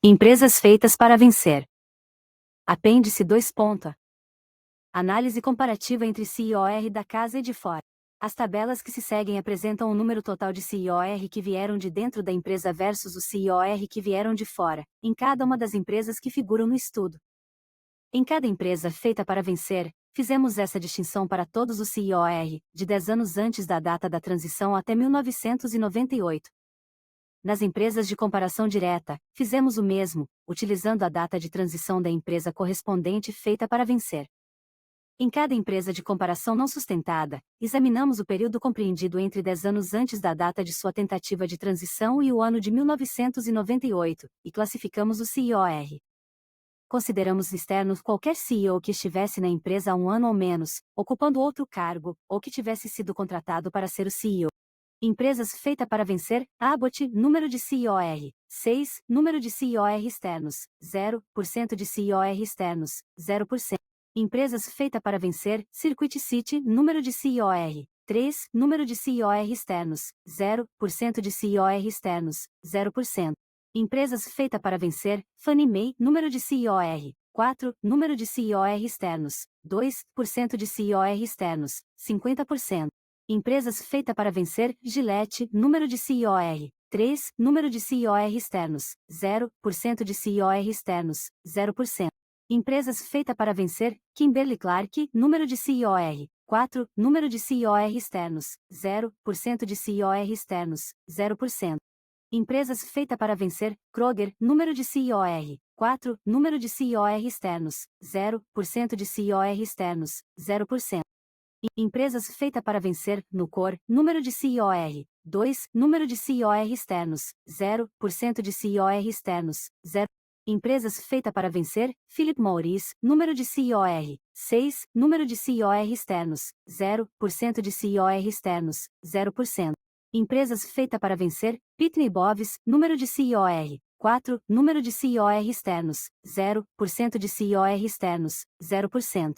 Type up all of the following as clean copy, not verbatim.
Empresas feitas para vencer. Apêndice 2. Análise comparativa entre CIOR da casa e de fora. As tabelas que se seguem apresentam o número total de CIOR que vieram de dentro da empresa versus o CIOR que vieram de fora, em cada uma das empresas que figuram no estudo. Em cada empresa feita para vencer, fizemos essa distinção para todos os CIOR, de 10 anos antes da data da transição até 1998. Nas empresas de comparação direta, fizemos o mesmo, utilizando a data de transição da empresa correspondente feita para vencer. Em cada empresa de comparação não sustentada, examinamos o período compreendido entre 10 anos antes da data de sua tentativa de transição e o ano de 1998, e classificamos o CIOR. Consideramos externo qualquer CEO que estivesse na empresa há um ano ou menos, ocupando outro cargo, ou que tivesse sido contratado para ser o CEO. Empresas feita para vencer, Abbott, número de CIOR, 6, número de CIOR externos, 0% de CIOR externos, 0%. Empresas feita para vencer, Circuit City, número de CIOR, 3, número de CIOR externos, 0% de CIOR externos, 0%. Empresas feita para vencer, Fannie Mae, número de CIOR, 4, número de CIOR externos, 2% de CIOR externos, 50%. Empresas feita para vencer, Gillette, número de CIOR, 3, número de CIOR externos, 0% de CIOR externos, 0%. Empresas feita para vencer, Kimberly-Clark, número de CIOR, 4, número de CIOR externos, 0% de CIOR externos, 0%. Empresas feita para vencer, Kroger, número de CIOR, 4, número de CIOR externos, 0% de CIOR externos, 0%. Empresas feita para vencer, Nucor, número de CIOR, 2, número de CIOR externos, 0% de CIOR externos, 0. Empresas feita para vencer, Philip Morris, número de CIOR, 6, número de CIOR externos, 0% de CIOR externos, 0%. Empresas feita para vencer, Pitney Bowes, número de CIOR, 4, número de CIOR externos, 0% de CIOR externos, 0%.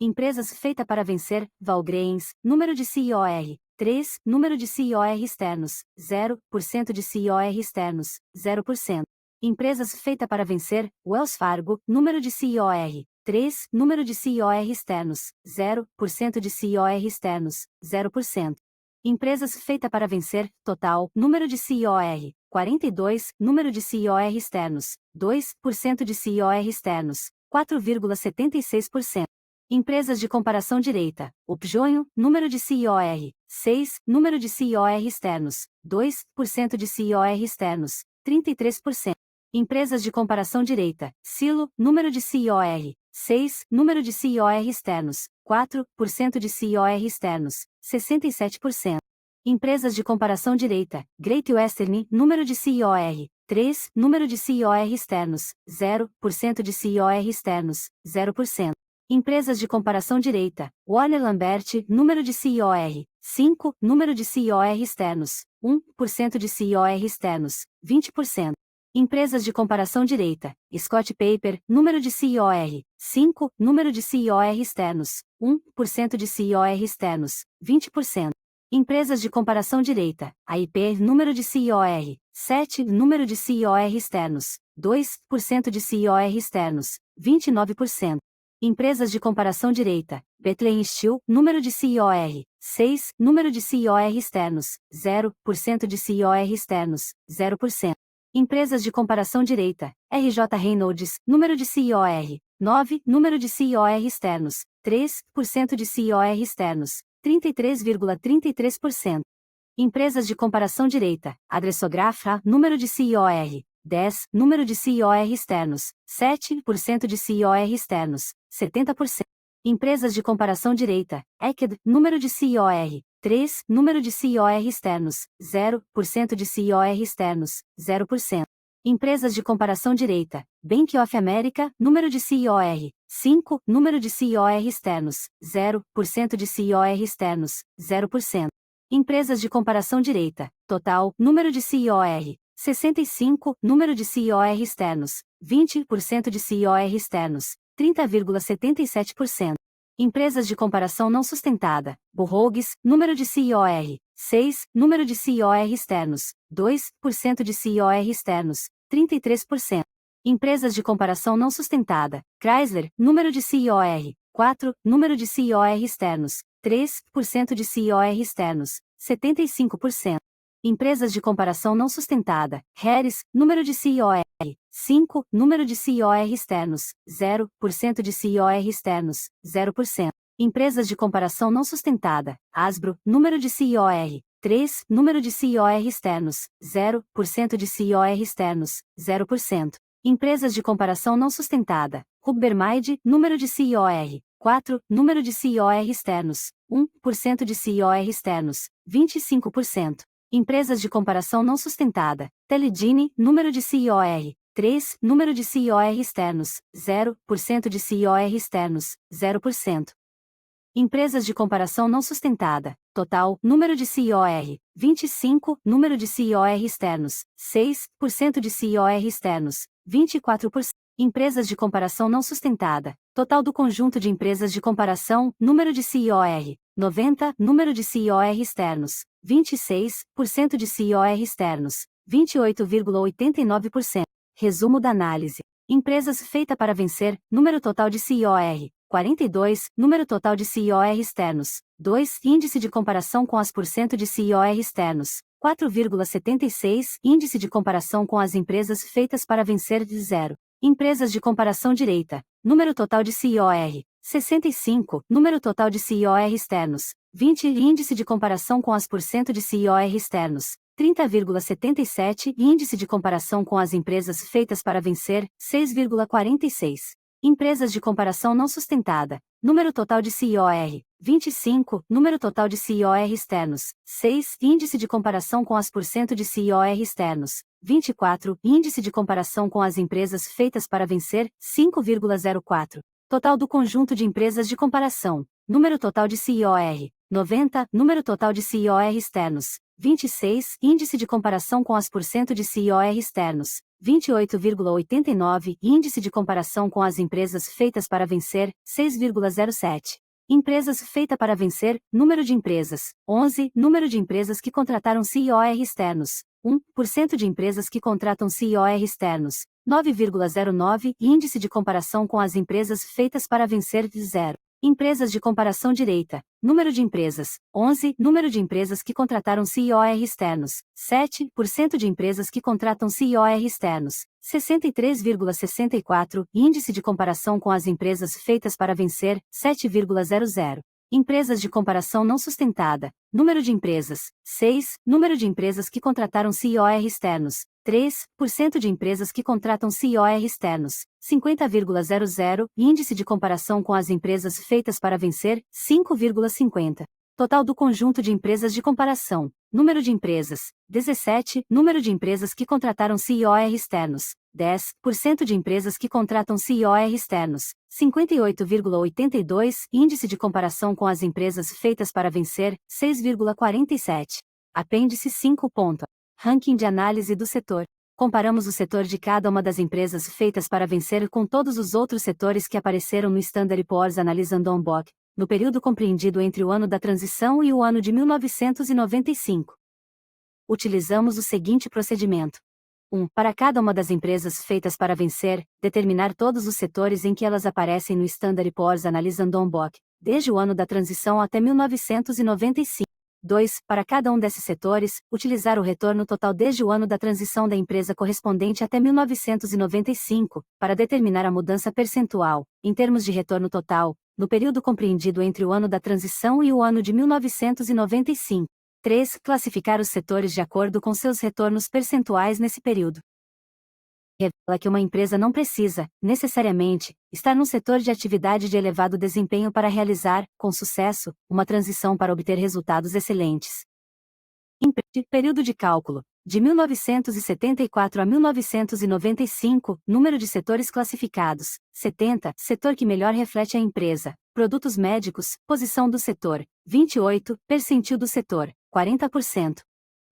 Empresas feita para vencer, Walgreens, número de CIOR, 3, número de CIOR externos, 0% de CIOR externos, 0%. Empresas feita para vencer, Wells Fargo, número de CIOR, 3, número de CIOR externos, 0% de CIOR externos, 0%. Empresas feita para vencer, Total, número de CIOR, 42, número de CIOR externos, 2% de CIOR externos, 4,76%. Empresas de comparação direita, Upjohn, número de CIOR, 6, número de CIOR externos, 2% de CIOR externos, 33%. Empresas de comparação direita, Silo, número de CIOR, 6, número de CIOR externos, 4% de CIOR externos, 67%. Empresas de comparação direita, Great Western, número de CIOR, 3, número de CIOR externos, 0% de CIOR externos, 0%. Empresas de comparação direita, Warner Lambert, número de CIOR, 5, número de CIOR externos, 1% de CIOR externos, 20%. Empresas de comparação direita, Scott Paper, número de CIOR, 5, número de CIOR externos, 1% de CIOR externos, 20%. Empresas de comparação direita, AIP, número de CIOR, 7, número de CIOR externos, 2% de CIOR externos, 29%. Empresas de comparação direita, Bethlehem Steel, número de CIOR, 6, número de CIOR externos, 0% de CIOR externos, 0%. Empresas de comparação direita, RJ Reynolds, número de CIOR, 9, número de CIOR externos, 3% de CIOR externos, 33,33%. Empresas de comparação direita, Adressografa, número de CIOR, 10, número de CIOR externos, 7% de CIOR externos, 70%. Empresas de comparação direita, ECD, número de CIOR, 3, número de CIOR externos, 0% de CIOR externos, 0%. Empresas de comparação direita, Bank of America, número de CIOR, 5, número de CIOR externos, 0% de CIOR externos, 0%. Empresas de comparação direita, Total, número de CIOR, 65, número de CIOR externos, 20% de CIOR externos, 30,77%. Empresas de comparação não sustentada, Burroughs, número de CIOR, 6, número de CIOR externos, 2% de CIOR externos, 33%. Empresas de comparação não sustentada. Chrysler, número de CIOR, 4, número de CIOR externos, 3% de CIOR externos, 75%. Empresas de comparação não sustentada. Harris, número de CIOR, 5, número de CIOR externos, 0% de CIOR externos, 0%. Empresas de comparação não sustentada. Hasbro, número de CIOR, 3, número de CIOR externos, 0% de CIOR externos, 0%. Empresas de comparação não sustentada. Rubbermaid, número de CIOR, 4, número de CIOR externos, 1% de CIOR externos, 25%. Empresas de comparação não sustentada. Teledine, número de CIOR, 3, número de CIOR externos, 0% de CIOR externos, 0%. Empresas de comparação não sustentada. Total, número de CIOR, 25, número de CIOR externos, 6% de CIOR externos, 24%. Empresas de comparação não sustentada. Total do conjunto de empresas de comparação, número de CIOR, 90, número de CIOR externos, 26% de CIOR externos, 28,89%. Resumo da análise. Empresas feita para vencer, número total de CIOR, 42, número total de CIOR externos, 2, índice de comparação com as % de CIOR externos, 4,76, índice de comparação com as empresas feitas para vencer de 0. Empresas de comparação direita, número total de CIOR, 65, número total de CIOR externos, 20, índice de comparação com as % de CIOR externos, 30,77, índice de comparação com as empresas feitas para vencer, 6,46. Empresas de comparação não sustentada, número total de CIOR, 25, número total de CIOR externos, 6, índice de comparação com as % de CIOR externos, 24, índice de comparação com as empresas feitas para vencer, 5,04. Total do conjunto de empresas de comparação, número total de CIOR, 90, número total de CIOR externos, 26, índice de comparação com as % de CIOR externos, 28,89, índice de comparação com as empresas feitas para vencer, 6,07. Empresas feita para vencer, número de empresas, 11, número de empresas que contrataram CIOR externos, 1% de empresas que contratam CIOR externos, 9,09, índice de comparação com as empresas feitas para vencer de 0. Empresas de comparação direita, número de empresas, 11, número de empresas que contrataram CIOR externos, 7% de empresas que contratam CIOR externos, 63,64, índice de comparação com as empresas feitas para vencer, 7,00. Empresas de comparação não sustentada, número de empresas, 6, número de empresas que contrataram CIOR externos, 3% de empresas que contratam CIOR externos, 50,00, índice de comparação com as empresas feitas para vencer, 5,50. Total do conjunto de empresas de comparação, número de empresas, 17, número de empresas que contrataram CIOR externos, 10% de empresas que contratam CIOR externos, 58,82, índice de comparação com as empresas feitas para vencer, 6,47. Apêndice 5. Ranking de análise do setor. Comparamos o setor de cada uma das empresas feitas para vencer com todos os outros setores que apareceram no Standard Poor's Analyzando on Book, no período compreendido entre o ano da transição e o ano de 1995. Utilizamos o seguinte procedimento. 1. Para cada uma das empresas feitas para vencer, determinar todos os setores em que elas aparecem no Standard Poor's Analyzando on Book, desde o ano da transição até 1995. 2. Para cada um desses setores, utilizar o retorno total desde o ano da transição da empresa correspondente até 1995, para determinar a mudança percentual, em termos de retorno total, no período compreendido entre o ano da transição e o ano de 1995. 3. Classificar os setores de acordo com seus retornos percentuais nesse período. Revela que uma empresa não precisa, necessariamente, estar num setor de atividade de elevado desempenho para realizar, com sucesso, uma transição para obter resultados excelentes. Período de cálculo. De 1974 a 1995, número de setores classificados, 70, setor que melhor reflete a empresa, produtos médicos, posição do setor, 28, percentil do setor, 40%.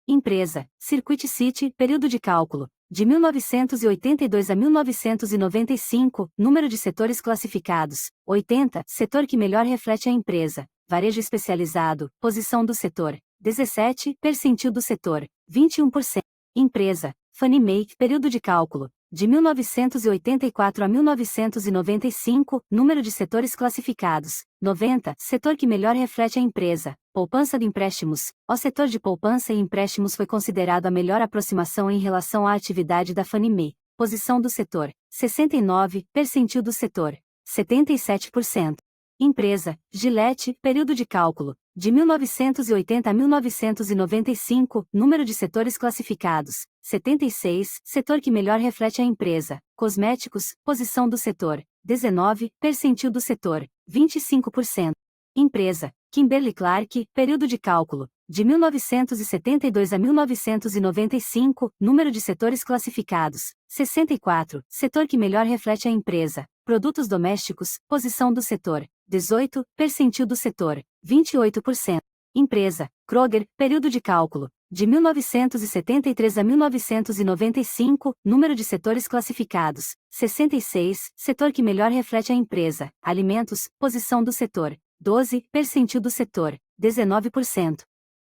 Empresa, Circuit City, período de cálculo, de 1982 a 1995, número de setores classificados, 80, setor que melhor reflete a empresa, varejo especializado, posição do setor, 17, percentil do setor, 21%. Empresa, Fannie Mae, período de cálculo, de 1984 a 1995, número de setores classificados, 90, setor que melhor reflete a empresa, poupança de empréstimos. O setor de poupança e empréstimos foi considerado a melhor aproximação em relação à atividade da Fannie Mae. Posição do setor, 69, percentil do setor, 77%. Empresa, Gillette, período de cálculo, de 1980 a 1995, número de setores classificados, 76, setor que melhor reflete a empresa, cosméticos, posição do setor, 19, percentil do setor, 25%. Empresa, Kimberly-Clark, período de cálculo, de 1972 a 1995, número de setores classificados, 64, setor que melhor reflete a empresa, produtos domésticos, posição do setor, 18, percentil do setor, 28%. Empresa, Kroger, período de cálculo, de 1973 a 1995, número de setores classificados, 66, setor que melhor reflete a empresa, alimentos, posição do setor, 12, percentil do setor, 19%.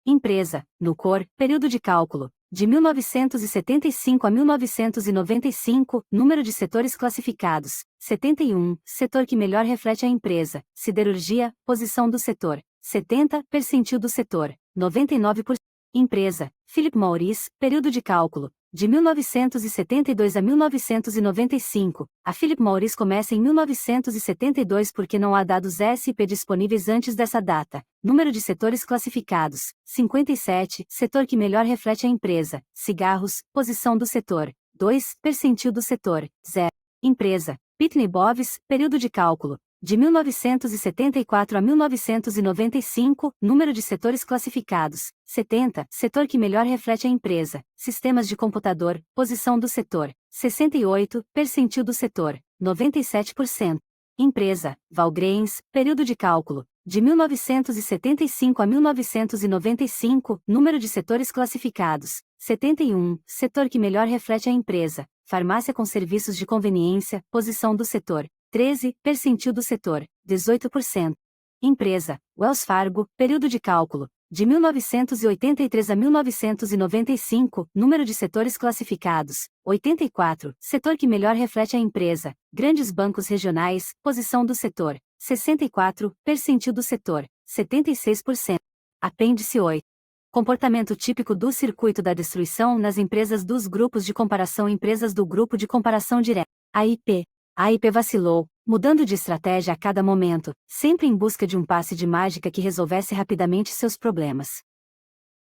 Empresa, Nucor, período de cálculo, de 1975 a 1995, número de setores classificados, 71, setor que melhor reflete a empresa, siderurgia, posição do setor, 70, percentil do setor, 99%. Empresa, Philip Morris, período de cálculo, de 1972 a 1995, a Philip Morris começa em 1972 porque não há dados SP disponíveis antes dessa data. Número de setores classificados, 57, setor que melhor reflete a empresa, cigarros, posição do setor, 2, percentil do setor, 0. Empresa, Pitney Bowes, período de cálculo, de 1974 a 1995, número de setores classificados, 70, setor que melhor reflete a empresa, sistemas de computador, posição do setor, 68, percentil do setor, 97%. Empresa, Valgreens, período de cálculo, de 1975 a 1995, número de setores classificados, 71, setor que melhor reflete a empresa, farmácia com serviços de conveniência, posição do setor, 13, percentil do setor, 18%. Empresa, Wells Fargo, período de cálculo, de 1983 a 1995, número de setores classificados, 84, setor que melhor reflete a empresa, grandes bancos regionais, posição do setor, 64, percentil do setor, 76%. Apêndice 8. Comportamento típico do circuito da destruição nas empresas dos grupos de comparação. Empresas do grupo de comparação direta, AIP. A AIP vacilou, mudando de estratégia a cada momento, sempre em busca de um passe de mágica que resolvesse rapidamente seus problemas.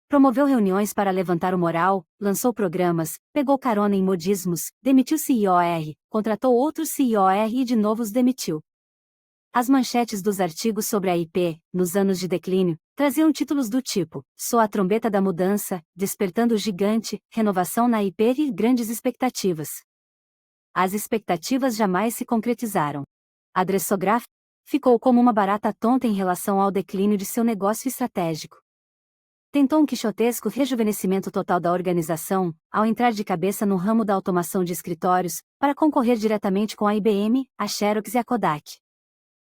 Promoveu reuniões para levantar o moral, lançou programas, pegou carona em modismos, demitiu CIOR, contratou outros CIOR e de novo os demitiu. As manchetes dos artigos sobre a AIP, nos anos de declínio, traziam títulos do tipo: Sou a trombeta da mudança, despertando o gigante, renovação na AIP e grandes expectativas. As expectativas jamais se concretizaram. A Dressograph ficou como uma barata tonta em relação ao declínio de seu negócio estratégico. Tentou um quixotesco rejuvenescimento total da organização, ao entrar de cabeça no ramo da automação de escritórios, para concorrer diretamente com a IBM, a Xerox e a Kodak.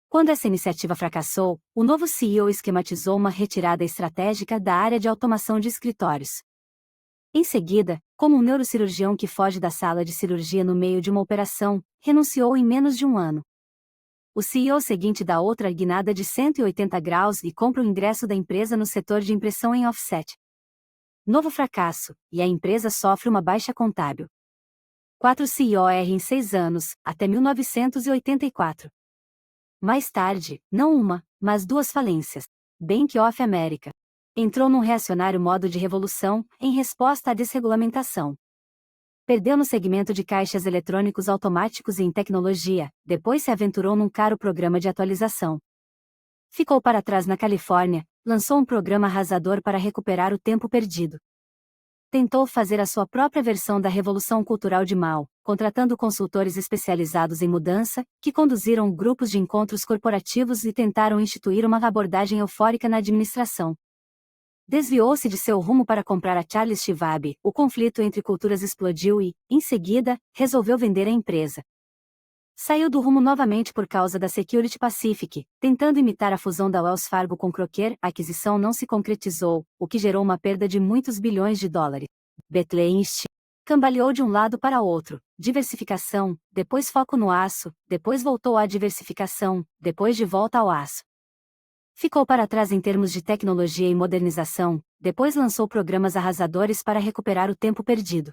Quando essa iniciativa fracassou, o novo CEO esquematizou uma retirada estratégica da área de automação de escritórios. Em seguida, como um neurocirurgião que foge da sala de cirurgia no meio de uma operação, renunciou em menos de um ano. O CEO seguinte dá outra guinada de 180 graus e compra o ingresso da empresa no setor de impressão em offset. Novo fracasso, e a empresa sofre uma baixa contábil. 4 CIOR em 6 anos, até 1984. Mais tarde, não uma, mas 2 falências. Bank of America entrou num reacionário modo de revolução, em resposta à desregulamentação. Perdeu no segmento de caixas eletrônicos automáticos e em tecnologia, depois se aventurou num caro programa de atualização. Ficou para trás na Califórnia, lançou um programa arrasador para recuperar o tempo perdido. Tentou fazer a sua própria versão da Revolução Cultural de Mao, contratando consultores especializados em mudança, que conduziram grupos de encontros corporativos e tentaram instituir uma abordagem eufórica na administração. Desviou-se de seu rumo para comprar a Charles Schwab, o conflito entre culturas explodiu e, em seguida, resolveu vender a empresa. Saiu do rumo novamente por causa da Security Pacific, tentando imitar a fusão da Wells Fargo com Crocker. A aquisição não se concretizou, o que gerou uma perda de muitos bilhões de dólares. Bethlehem Steel Cambaleou de um lado para outro, diversificação, depois foco no aço, depois voltou à diversificação, depois de volta ao aço. Ficou para trás em termos de tecnologia e modernização, depois lançou programas arrasadores para recuperar o tempo perdido.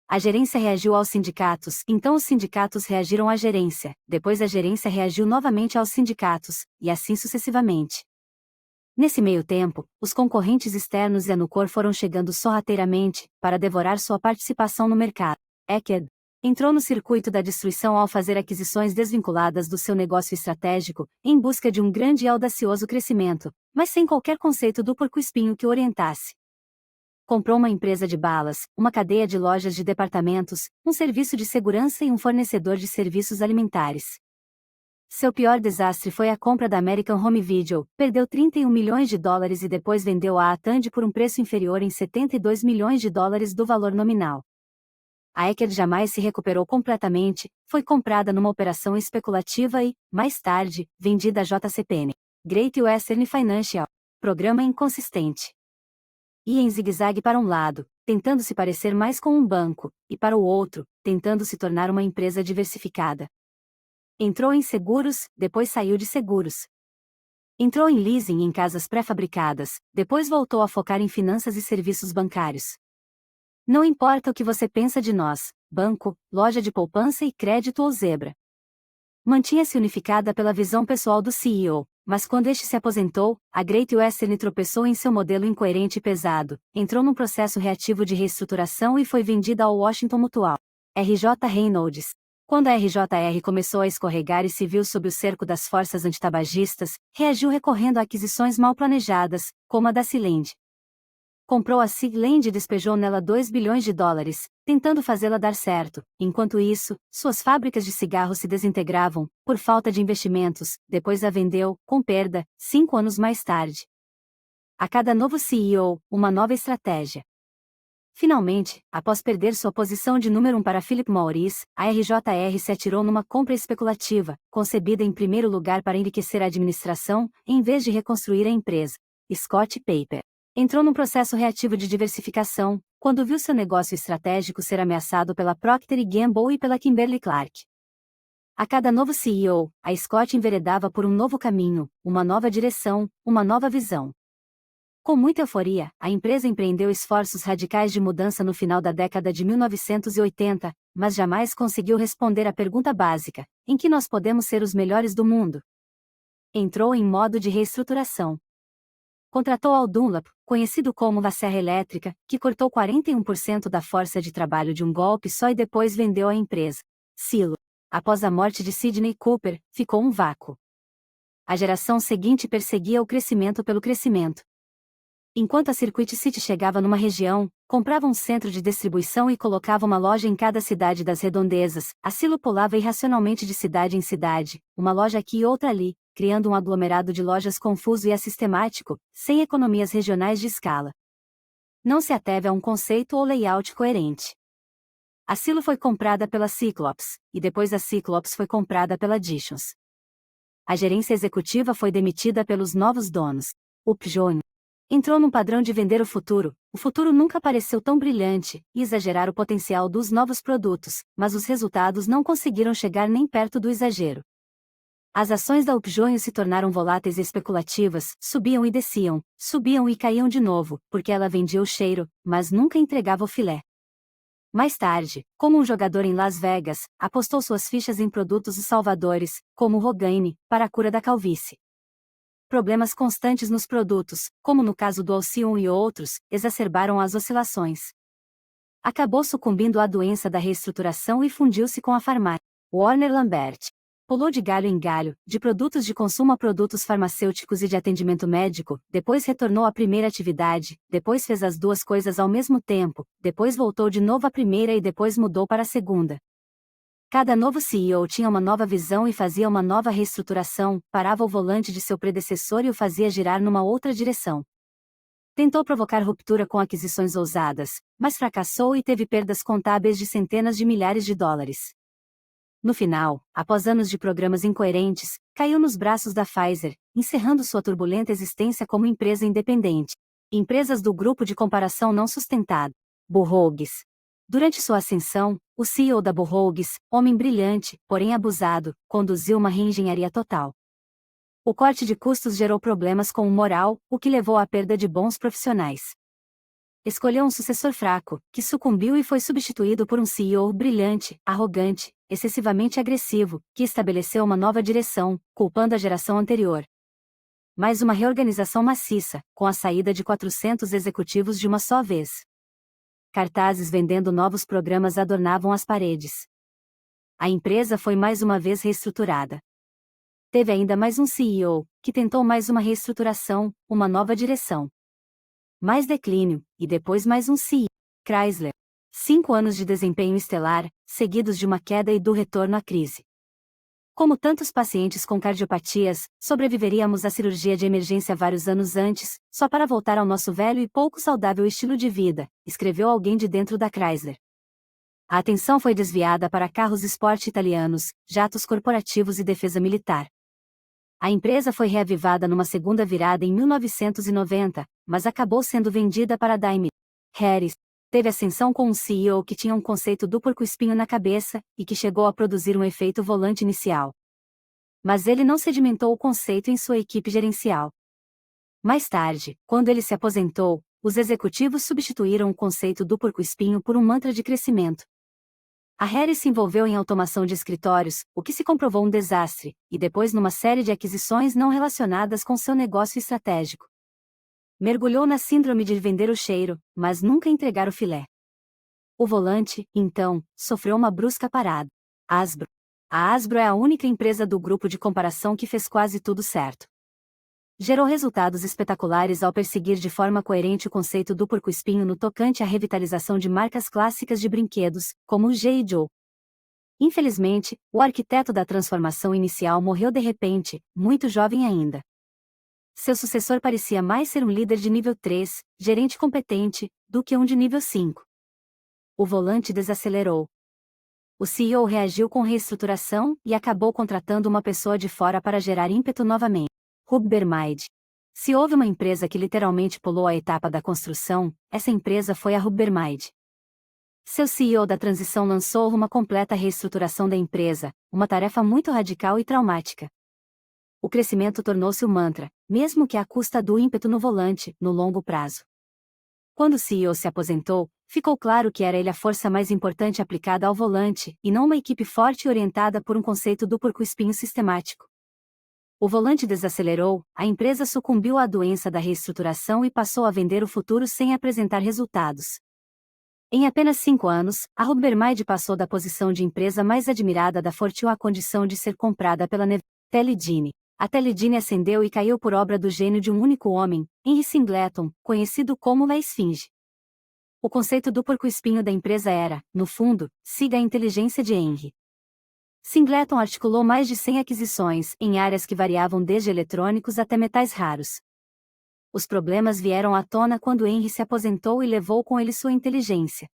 A gerência reagiu aos sindicatos, então os sindicatos reagiram à gerência, depois a gerência reagiu novamente aos sindicatos, e assim sucessivamente. Nesse meio tempo, os concorrentes externos e a Nucor foram chegando sorrateiramente, para devorar sua participação no mercado. Eckerd entrou no circuito da destruição ao fazer aquisições desvinculadas do seu negócio estratégico, em busca de um grande e audacioso crescimento, mas sem qualquer conceito do porco-espinho que o orientasse. Comprou uma empresa de balas, uma cadeia de lojas de departamentos, um serviço de segurança e um fornecedor de serviços alimentares. Seu pior desastre foi a compra da American Home Video, perdeu 31 milhões de dólares e depois vendeu a Tandy por um preço inferior em 72 milhões de dólares do valor nominal. A Eckerd jamais se recuperou completamente, foi comprada numa operação especulativa e, mais tarde, vendida à JCPenney. Great Western Financial. Programa inconsistente. Ia em zigue-zague para um lado, tentando se parecer mais com um banco, e para o outro, tentando se tornar uma empresa diversificada. Entrou em seguros, depois saiu de seguros. Entrou em leasing em casas pré-fabricadas, depois voltou a focar em finanças e serviços bancários. Não importa o que você pensa de nós, banco, loja de poupança e crédito ou Zebra. Mantinha-se unificada pela visão pessoal do CEO, mas quando este se aposentou, a Great Western tropeçou em seu modelo incoerente e pesado, entrou num processo reativo de reestruturação e foi vendida ao Washington Mutual. R.J. Reynolds. Quando a RJR começou a escorregar e se viu sob o cerco das forças antitabagistas, reagiu recorrendo a aquisições mal planejadas, como a da Sealand. Comprou a Sealand e despejou nela 2 bilhões de dólares, tentando fazê-la dar certo. Enquanto isso, suas fábricas de cigarros se desintegravam, por falta de investimentos, depois a vendeu, com perda, 5 anos mais tarde. A cada novo CEO, uma nova estratégia. Finalmente, após perder sua posição de número 1 para Philip Morris, a RJR se atirou numa compra especulativa, concebida em primeiro lugar para enriquecer a administração, em vez de reconstruir a empresa. Scott Paper entrou num processo reativo de diversificação, quando viu seu negócio estratégico ser ameaçado pela Procter & Gamble e pela Kimberly-Clark. A cada novo CEO, a Scott enveredava por um novo caminho, uma nova direção, uma nova visão. Com muita euforia, a empresa empreendeu esforços radicais de mudança no final da década de 1980, mas jamais conseguiu responder à pergunta básica: em que nós podemos ser os melhores do mundo? Entrou em modo de reestruturação. Contratou Al Dunlap, conhecido como La Serra Elétrica, que cortou 41% da força de trabalho de um golpe só e depois vendeu a empresa. Silo. Após a morte de Sidney Cooper, ficou um vácuo. A geração seguinte perseguia o crescimento pelo crescimento. Enquanto a Circuit City chegava numa região, comprava um centro de distribuição e colocava uma loja em cada cidade das redondezas, a Silo pulava irracionalmente de cidade em cidade, uma loja aqui e outra ali, criando um aglomerado de lojas confuso e assistemático, sem economias regionais de escala. Não se ateve a um conceito ou layout coerente. A Silo foi comprada pela Cyclops, e depois a Cyclops foi comprada pela Dishons. A gerência executiva foi demitida pelos novos donos. Upjohn entrou num padrão de vender o futuro nunca pareceu tão brilhante, e exagerar o potencial dos novos produtos, mas os resultados não conseguiram chegar nem perto do exagero. As ações da Upjohn se tornaram voláteis e especulativas, subiam e caíam de novo, porque ela vendia o cheiro, mas nunca entregava o filé. Mais tarde, como um jogador em Las Vegas, apostou suas fichas em produtos salvadores, como o Rogaine, para a cura da calvície. Problemas constantes nos produtos, como no caso do Alcion e outros, exacerbaram as oscilações. Acabou sucumbindo à doença da reestruturação e fundiu-se com a farmácia. Warner Lambert pulou de galho em galho, de produtos de consumo a produtos farmacêuticos e de atendimento médico, depois retornou à primeira atividade, depois fez as duas coisas ao mesmo tempo, depois voltou de novo à primeira e depois mudou para a segunda. Cada novo CEO tinha uma nova visão e fazia uma nova reestruturação, parava o volante de seu predecessor e o fazia girar numa outra direção. Tentou provocar ruptura com aquisições ousadas, mas fracassou e teve perdas contábeis de centenas de milhares de dólares. No final, após anos de programas incoerentes, caiu nos braços da Pfizer, encerrando sua turbulenta existência como empresa independente. Empresas do grupo de comparação não sustentado. Burroughs Durante sua ascensão, o CEO da Burroughs, homem brilhante, porém abusado, conduziu uma reengenharia total. O corte de custos gerou problemas com o moral, o que levou à perda de bons profissionais. Escolheu um sucessor fraco, que sucumbiu e foi substituído por um CEO brilhante, arrogante, excessivamente agressivo, que estabeleceu uma nova direção, culpando a geração anterior. Mais uma reorganização maciça, com a saída de 400 executivos de uma só vez. Cartazes vendendo novos programas adornavam as paredes. A empresa foi mais uma vez reestruturada. Teve ainda mais um CEO, que tentou mais uma reestruturação, uma nova direção. Mais declínio, e depois mais um CEO. Chrysler. 5 anos de desempenho estelar, seguidos de uma queda e do retorno à crise. Como tantos pacientes com cardiopatias, sobreviveríamos à cirurgia de emergência vários anos antes, só para voltar ao nosso velho e pouco saudável estilo de vida, escreveu alguém de dentro da Chrysler. A atenção foi desviada para carros esporte italianos, jatos corporativos e defesa militar. A empresa foi reavivada numa segunda virada em 1990, mas acabou sendo vendida para Daimler. Harris teve ascensão com um CEO que tinha um conceito do porco-espinho na cabeça, e que chegou a produzir um efeito volante inicial. Mas ele não sedimentou o conceito em sua equipe gerencial. Mais tarde, quando ele se aposentou, os executivos substituíram o conceito do porco-espinho por um mantra de crescimento. A Harris se envolveu em automação de escritórios, o que se comprovou um desastre, e depois numa série de aquisições não relacionadas com seu negócio estratégico. Mergulhou na síndrome de vender o cheiro, mas nunca entregar o filé. O volante, então, sofreu uma brusca parada. Hasbro. A Hasbro é a única empresa do grupo de comparação que fez quase tudo certo. Gerou resultados espetaculares ao perseguir de forma coerente o conceito do porco-espinho no tocante à revitalização de marcas clássicas de brinquedos, como o G.I. Joe. Infelizmente, o arquiteto da transformação inicial morreu de repente, muito jovem ainda. Seu sucessor parecia mais ser um líder de nível 3, gerente competente, do que um de nível 5. O volante desacelerou. O CEO reagiu com reestruturação e acabou contratando uma pessoa de fora para gerar ímpeto novamente. Rubbermaid. Se houve uma empresa que literalmente pulou a etapa da construção, essa empresa foi a Rubbermaid. Seu CEO da transição lançou uma completa reestruturação da empresa, uma tarefa muito radical e traumática. O crescimento tornou-se o mantra, mesmo que à custa do ímpeto no volante, no longo prazo. Quando o CEO se aposentou, ficou claro que era ele a força mais importante aplicada ao volante, e não uma equipe forte e orientada por um conceito do porco-espinho sistemático. O volante desacelerou, a empresa sucumbiu à doença da reestruturação e passou a vender o futuro sem apresentar resultados. Em apenas 5 anos, a Rubbermaid passou da posição de empresa mais admirada da Fortune à condição de ser comprada pela Teledyne. A Teledyne ascendeu e caiu por obra do gênio de um único homem, Henry Singleton, conhecido como a Esfinge. O conceito do porco-espinho da empresa era, no fundo, siga a inteligência de Henry. Singleton articulou mais de 100 aquisições, em áreas que variavam desde eletrônicos até metais raros. Os problemas vieram à tona quando Henry se aposentou e levou com ele sua inteligência.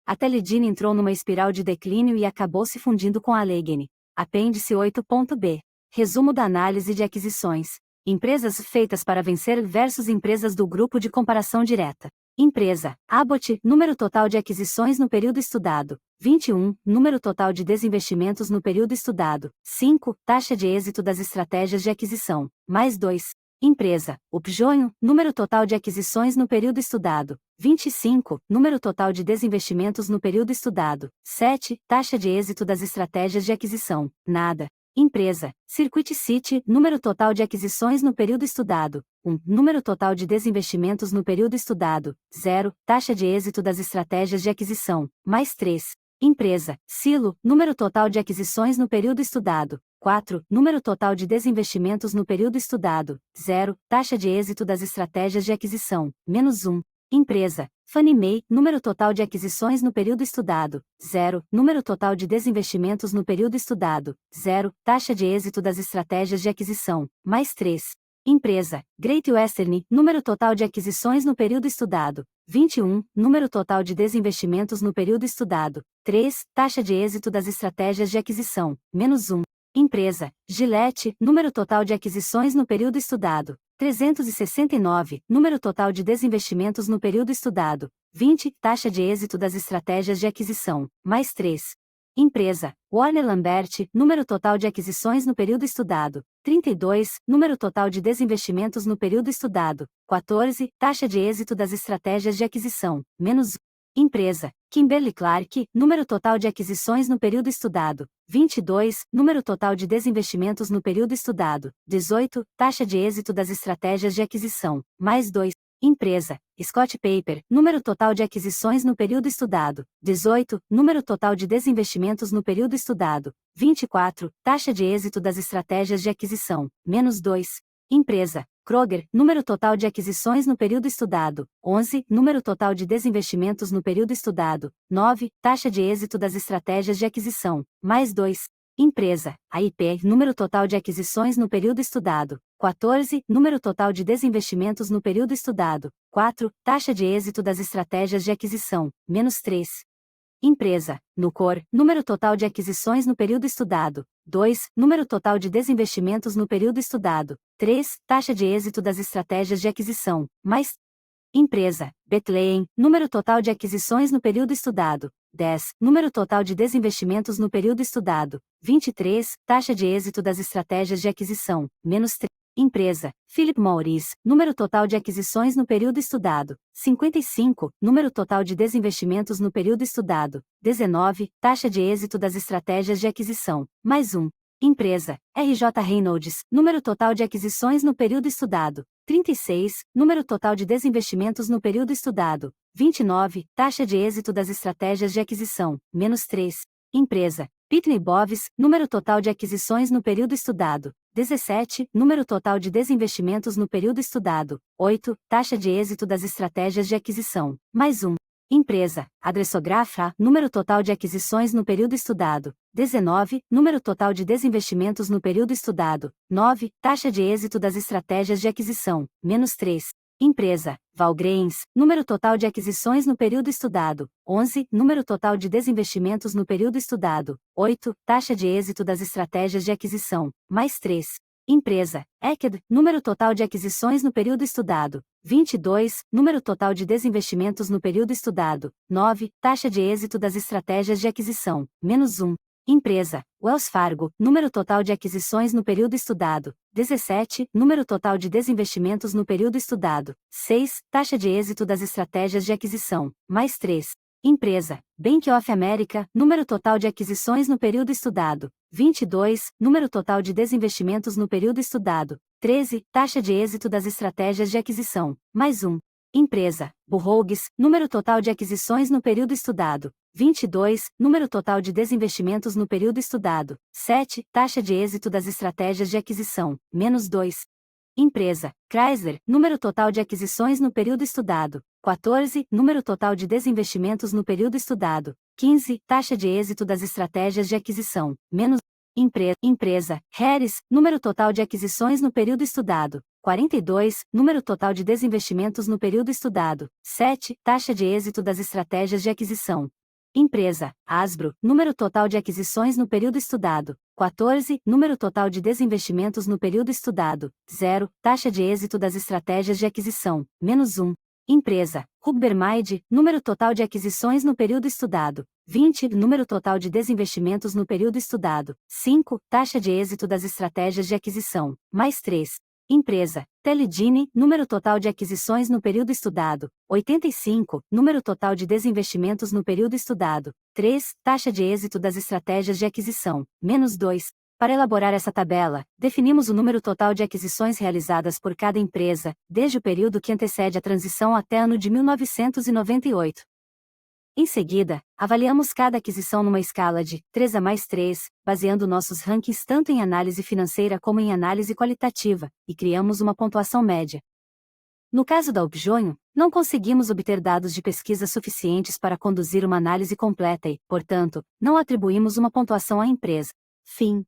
A Teledyne entrou numa espiral de declínio e acabou se fundindo com a Allegheny. Apêndice 8.b. Resumo da análise de aquisições. Empresas feitas para vencer versus empresas do grupo de comparação direta. Empresa, Abbott, número total de aquisições no período estudado, 21, número total de desinvestimentos no período estudado, 5, taxa de êxito das estratégias de aquisição, mais 2. Empresa, Upjohn, número total de aquisições no período estudado, 25, número total de desinvestimentos no período estudado, 7, taxa de êxito das estratégias de aquisição, nada. Empresa, Circuit City, número total de aquisições no período estudado, 1, número total de desinvestimentos no período estudado, 0, taxa de êxito das estratégias de aquisição, mais 3. Empresa, Silo, número total de aquisições no período estudado, 4, número total de desinvestimentos no período estudado, 0, taxa de êxito das estratégias de aquisição, menos 1. Empresa, Fannie Mae, número total de aquisições no período estudado, 0, número total de desinvestimentos no período estudado, 0, taxa de êxito das estratégias de aquisição, mais 3. Empresa, Great Western, número total de aquisições no período estudado, 21, número total de desinvestimentos no período estudado, 3, taxa de êxito das estratégias de aquisição, menos 1. Empresa, Gillette, número total de aquisições no período estudado, 369, número total de desinvestimentos no período estudado, 20, taxa de êxito das estratégias de aquisição, mais 3. Empresa, Warner Lambert, número total de aquisições no período estudado, 32, número total de desinvestimentos no período estudado, 14, taxa de êxito das estratégias de aquisição, menos 1. Empresa, Kimberly-Clark, número total de aquisições no período estudado, 22, número total de desinvestimentos no período estudado, 18, taxa de êxito das estratégias de aquisição, mais 2. Empresa, Scott Paper, número total de aquisições no período estudado, 18, número total de desinvestimentos no período estudado, 24, taxa de êxito das estratégias de aquisição, menos 2. Empresa, Kroger, número total de aquisições no período estudado, 11, número total de desinvestimentos no período estudado, 9, taxa de êxito das estratégias de aquisição, mais 2. Empresa, AIP, número total de aquisições no período estudado, 14, número total de desinvestimentos no período estudado, 4, taxa de êxito das estratégias de aquisição, menos 3. Empresa, Nucor, número total de aquisições no período estudado, 2, número total de desinvestimentos no período estudado, 3, taxa de êxito das estratégias de aquisição, mais. Empresa, Bethlehem, número total de aquisições no período estudado, 10, número total de desinvestimentos no período estudado, 23, taxa de êxito das estratégias de aquisição, menos 3. Empresa, Philip Morris, número total de aquisições no período estudado, 55, número total de desinvestimentos no período estudado, 19, taxa de êxito das estratégias de aquisição, mais 1. Empresa, RJ Reynolds, número total de aquisições no período estudado, 36, número total de desinvestimentos no período estudado, 29, taxa de êxito das estratégias de aquisição, menos 3. Empresa, Pitney Bowes, número total de aquisições no período estudado, 17, número total de desinvestimentos no período estudado, 8, taxa de êxito das estratégias de aquisição, mais 1. Empresa, Adressografa, número total de aquisições no período estudado, 19, número total de desinvestimentos no período estudado, 9, taxa de êxito das estratégias de aquisição, menos 3. Empresa, Valgreens, número total de aquisições no período estudado, 11, número total de desinvestimentos no período estudado, 8, taxa de êxito das estratégias de aquisição, mais 3. Empresa, Eked, número total de aquisições no período estudado, 22, número total de desinvestimentos no período estudado, 9, taxa de êxito das estratégias de aquisição, menos 1. Empresa, Wells Fargo, número total de aquisições no período estudado, 17, número total de desinvestimentos no período estudado, 6, taxa de êxito das estratégias de aquisição, mais 3. Empresa, Bank of America, número total de aquisições no período estudado, 22, número total de desinvestimentos no período estudado, 13, taxa de êxito das estratégias de aquisição, mais 1. Empresa, Burroughs, número total de aquisições no período estudado, 22, número total de desinvestimentos no período estudado, 7, taxa de êxito das estratégias de aquisição, menos 2. Empresa, Chrysler, número total de aquisições no período estudado, 14, número total de desinvestimentos no período estudado, 15, taxa de êxito das estratégias de aquisição, menos. Empresa, Harris, número total de aquisições no período estudado, 42, número total de desinvestimentos no período estudado, 7, taxa de êxito das estratégias de aquisição. Empresa, Hasbro, número total de aquisições no período estudado, 14, número total de desinvestimentos no período estudado, 0, taxa de êxito das estratégias de aquisição, menos 1. Empresa, Hubbermaid, número total de aquisições no período estudado, 20, número total de desinvestimentos no período estudado, 5, taxa de êxito das estratégias de aquisição, mais 3. Empresa, Teledine, número total de aquisições no período estudado, 85, número total de desinvestimentos no período estudado, 3, taxa de êxito das estratégias de aquisição, menos 2. Para elaborar essa tabela, definimos o número total de aquisições realizadas por cada empresa, desde o período que antecede a transição até ano de 1998. Em seguida, avaliamos cada aquisição numa escala de 3 a mais 3, baseando nossos rankings tanto em análise financeira como em análise qualitativa, e criamos uma pontuação média. No caso da Upjohn, não conseguimos obter dados de pesquisa suficientes para conduzir uma análise completa e, portanto, não atribuímos uma pontuação à empresa. Fim.